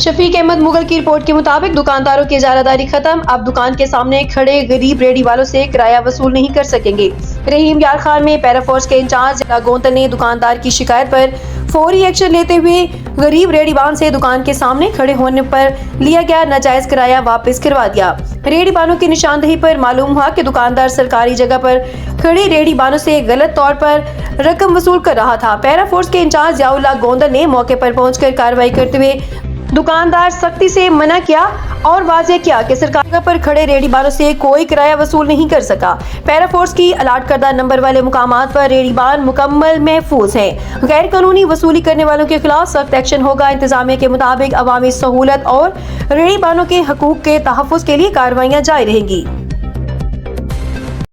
शफीक अहमद मुगल की रिपोर्ट के मुताबिक दुकानदारों की इजारादारी खत्म। अब दुकान के सामने खड़े गरीब रेडी वालों से किराया वसूल नहीं कर सकेंगे। रहीम यार खान में पैराफोर्स के इंचार्ज गोंतल ने दुकानदार की शिकायत पर फौरी एक्शन लेते हुए गरीब रेडीबान से दुकान के सामने खड़े होने पर लिया गया नाजायज किराया वापस करवा दिया। रेडीबानों की निशानदेही पर मालूम हुआ कि दुकानदार सरकारी जगह पर खड़े रेडीबानों से गलत तौर पर रकम वसूल कर रहा था। पैराफोर्स के इंचार्ज याउल्लाह गोंदल ने मौके पर पहुंचकर कार्रवाई करते हुए दुकानदार सख्ती से मना किया और वाज़ेह किया कि सरकारी जगह पर खड़े रेडीबानों से कोई किराया वसूल नहीं कर सका। पैराफोर्स की अलाट करदा नंबर वाले मुकामात पर रेडीबान मुकम्मल महफूज हैं। गैर कानूनी वसूली करने वालों के खिलाफ सख्त एक्शन होगा। इंतजामिया के मुताबिक अवामी सहूलत और रेडीबानों के हकूक के तहफ़्फ़ुज़ के लिए कार्रवाइयाँ जारी रहेंगी।